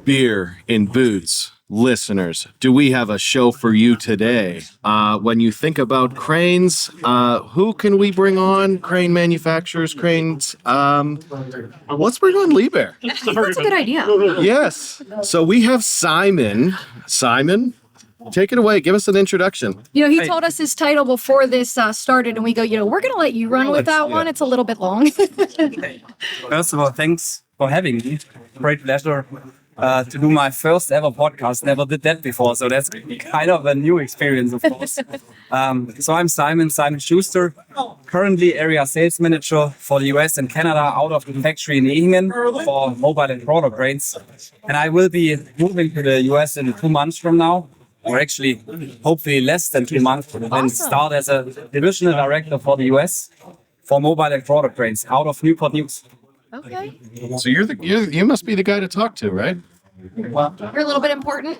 Beer in Boots listeners, do we have a show for you today? When you think about cranes, who can we bring on? Crane manufacturers, cranes. Let's bring on Liebherr. I think that's a good idea. Yes. So we have Simon. Simon, take it away. Give us an introduction. He told us his title before this started, and we go, we're going to let you run with that one. It's a little bit long. First of all, thanks for having me. Great pleasure to do my first ever podcast. Never did that before, so that's kind of a new experience, of course. So I'm Simon Schuster, currently area sales manager for the US and Canada out of the factory in Ehingen for mobile and crawler cranes. And I will be moving to the US in 2 months from now, or actually hopefully less than 2 months, and start as a divisional director for the US for mobile and crawler cranes out of Newport News. Okay. So you must be the guy to talk to, right? You're a little bit important.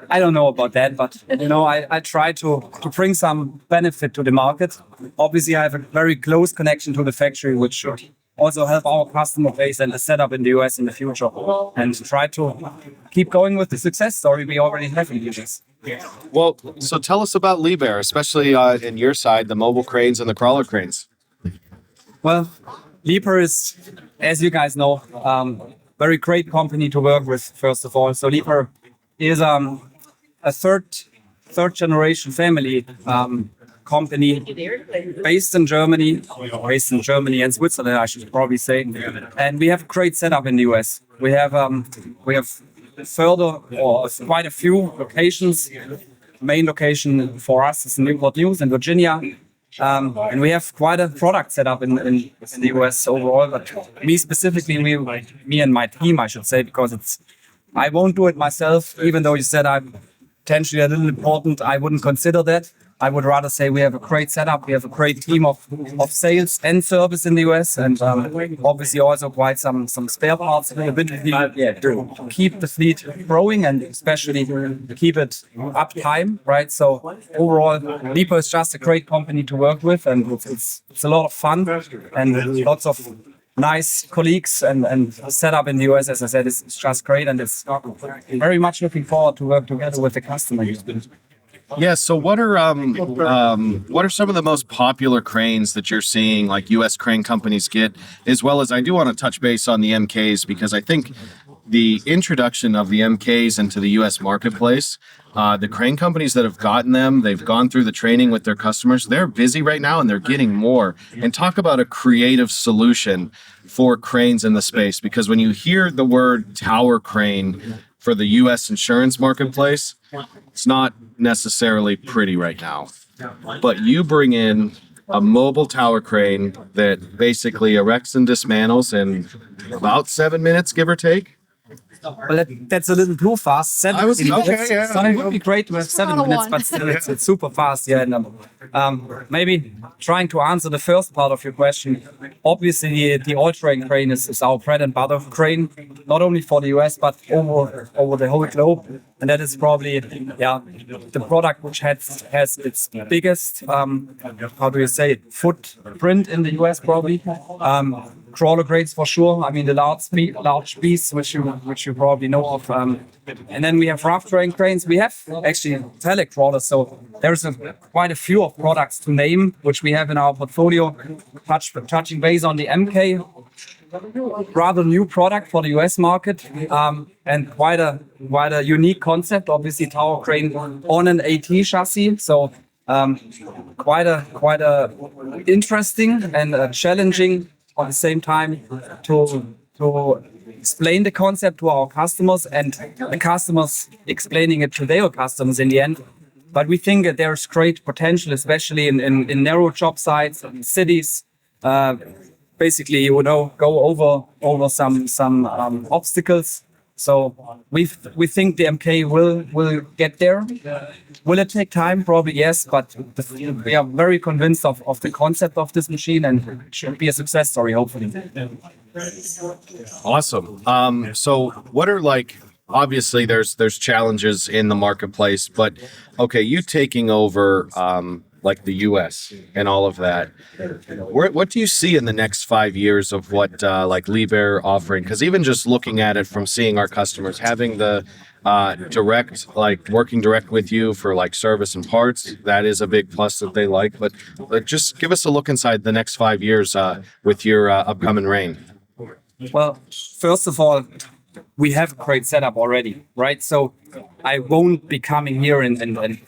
I don't know about that, but I try to bring some benefit to the market. Obviously, I have a very close connection to the factory, which should also help our customer base and the setup in the US in the future, and try to keep going with the success story we already have in the US. Well, so tell us about Liebherr, especially in your side, the mobile cranes and the crawler cranes. Well, Liebherr is, as you guys know, very great company to work with, first of all. So Liebherr is a third generation family company based in Germany and Switzerland, I should probably say. And we have a great setup in the US. We have quite a few locations. Main location for us is Newport News in Virginia. And we have quite a product set up in the US overall, but me specifically, me and my team, I should say, because I won't do it myself, even though you said I'm potentially a little important. I wouldn't consider that. I would rather say we have a great setup. We have a great team of sales and service in the US, and obviously also quite some spare parts availability to keep the fleet growing and especially keep it uptime, right? So overall, Liebherr is just a great company to work with, and it's a lot of fun and lots of nice colleagues, and setup in the US, as I said, is just great, and it's very much looking forward to work together with the customer. Yeah. So what are some of the most popular cranes that you're seeing, like U.S. crane companies get, as well as I do want to touch base on the MKs, because I think the introduction of the MKs into the U.S. marketplace, the crane companies that have gotten them, they've gone through the training with their customers. They're busy right now and they're getting more. And talk about a creative solution for cranes in the space, because when you hear the word tower crane for the U.S. insurance marketplace, it's not necessarily pretty right now. But you bring in a mobile tower crane that basically erects and dismantles in about 7 minutes, give or take. Well, that's a little too fast. It would be great to have 7 minutes, but still it's super fast. Yeah, and maybe trying to answer the first part of your question. Obviously, the all-terrain crane is our bread and butter crane, not only for the US but over the whole globe. And that is probably the product which has its biggest footprint in the US probably. Crawler cranes for sure. I mean the large beasts which you probably know of. And then we have rough terrain cranes. We have actually pellet crawlers. So there's quite a few of products to name which we have in our portfolio. Touching base on the MK, rather new product for the US market, and quite a unique concept. Obviously, tower crane on an AT chassis. So quite a interesting and challenging at the same time to explain the concept to our customers, and the customers explaining it to their customers in the end. But we think that there's great potential, especially in narrow job sites and cities. Basically, go over some obstacles. So we think the MK will get there. Will it take time? Probably yes, but we are very convinced of the concept of this machine, and it should be a success story, hopefully. Awesome. So what are obviously there's challenges in the marketplace, but okay, you taking over like the U.S. and all of that. What do you see in the next 5 years of what like Liebherr offering? Because even just looking at it from seeing our customers, having the direct, like working direct with you for like service and parts, that is a big plus that they like. But just give us a look inside the next 5 years with your upcoming reign. Well, first of all, we have a great setup already, right? So I won't be coming here and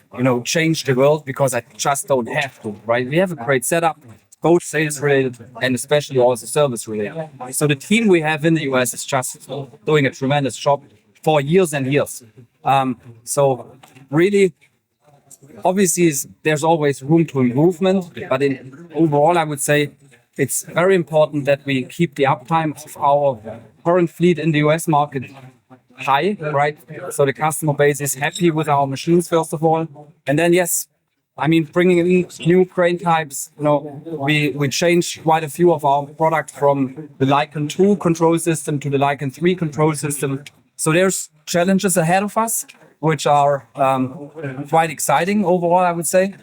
change the world because I just don't have to, right? We have a great setup, both sales related and especially also service related. So the team we have in the US is just doing a tremendous job for years and years. So really, obviously, there's always room to improvement, but overall, I would say it's very important that we keep the uptime of our current fleet in the US market high, right? So the customer base is happy with our machines, first of all. And then, yes, I mean, bringing in new crane types, we changed quite a few of our products from the Lycan 2 control system to the Lycan 3 control system. So there's challenges ahead of us, which are quite exciting overall, I would say.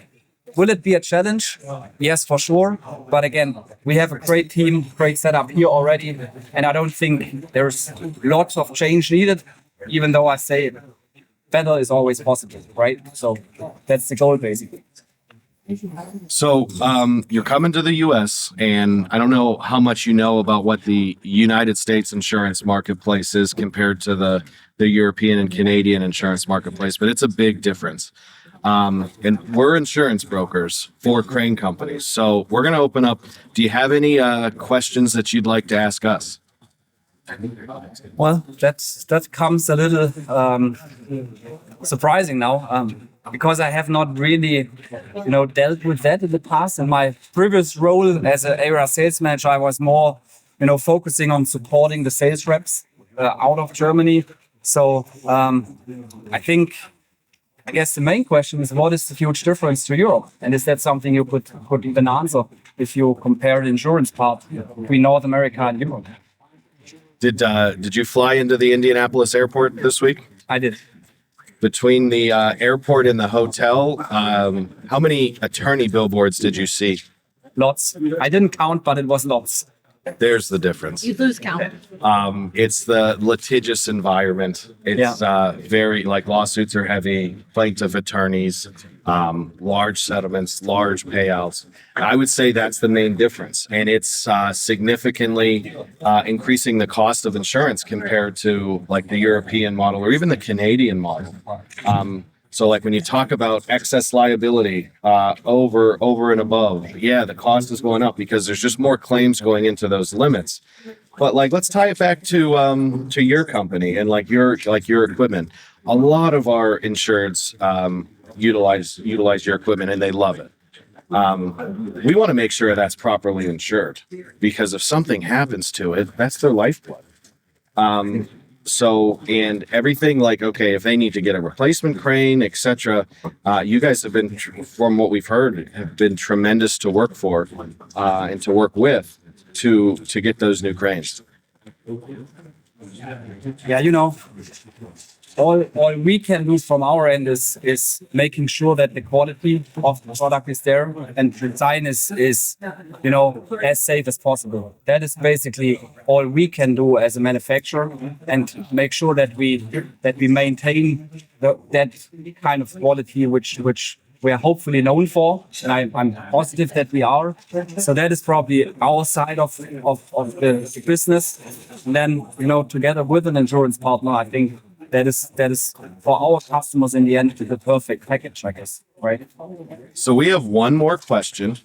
Will it be a challenge? Yes, for sure. But again, we have a great team, great setup here already. And I don't think there's lots of change needed, even though I say better is always possible, right? So that's the goal, basically. So you're coming to the U.S., and I don't know how much you know about what the United States insurance marketplace is compared to the European and Canadian insurance marketplace, but it's a big difference. And we're insurance brokers for crane companies. So we're going to open up. Do you have any questions that you'd like to ask us? Well, that comes a little surprising now, because I have not really, dealt with that in the past. In my previous role as an area sales manager, I was more, focusing on supporting the sales reps out of Germany. So I guess the main question is, what is the huge difference to Europe? And is that something you could even answer if you compare the insurance part between North America and Europe? Did you fly into the Indianapolis airport this week? I did. Between the airport and the hotel, how many attorney billboards did you see? Lots. I didn't count, but it was lots. There's the difference. You lose count. It's the litigious environment. It's very, like, lawsuits are heavy, plaintiff attorneys, large settlements, large payouts. I would say that's the main difference. And it's significantly increasing the cost of insurance compared to like the European model or even the Canadian model. So like when you talk about excess liability over and above, yeah, the cost is going up because there's just more claims going into those limits. But like, let's tie it back to your company and like your equipment. A lot of our insureds utilize your equipment and they love it. We want to make sure that's properly insured because if something happens to it, that's their lifeblood. So, and everything like, okay, if they need to get a replacement crane, etc., you guys have been, from what we've heard, have been tremendous to work for and to work with to get those new cranes. Yeah, all we can do from our end is making sure that the quality of the product is there and the design is as safe as possible. That is basically all we can do as a manufacturer and make sure that we maintain that kind of quality which we are hopefully known for, and I'm positive that we are. So that is probably our side of the business. And then, together with an insurance partner, I think that is for our customers in the end the perfect package, I guess, right? So we have one more question,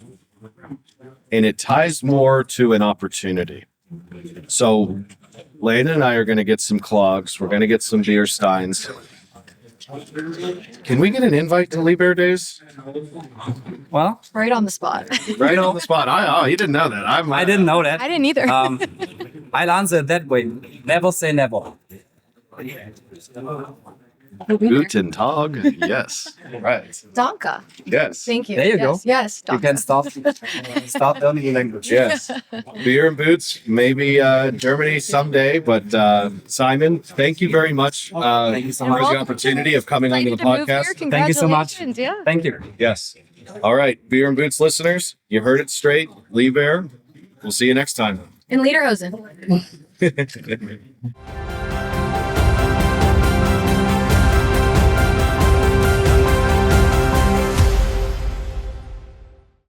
and it ties more to an opportunity. So Lena and I are going to get some clogs. We're going to get some beer steins. Can we get an invite to Liebherr Days? Well, Right on the spot. Right on the spot. You didn't know that. I didn't know that. I didn't either. I'll answer it that way. Never say never. Guten Tag. Yes. Right. Danke. Yes. Thank you. There you go. Yes. You can start learning the language. Yes. Beer and boots, maybe Germany someday. But Simon, thank you very much Thank you so for much. the opportunity of coming onto the Excited to move here. podcast. Thank you so much. Congratulations, yeah. Thank you. Yes. All right, Beer and Boots listeners, you heard it straight. Liebherr. We'll see you next time. In Lederhosen.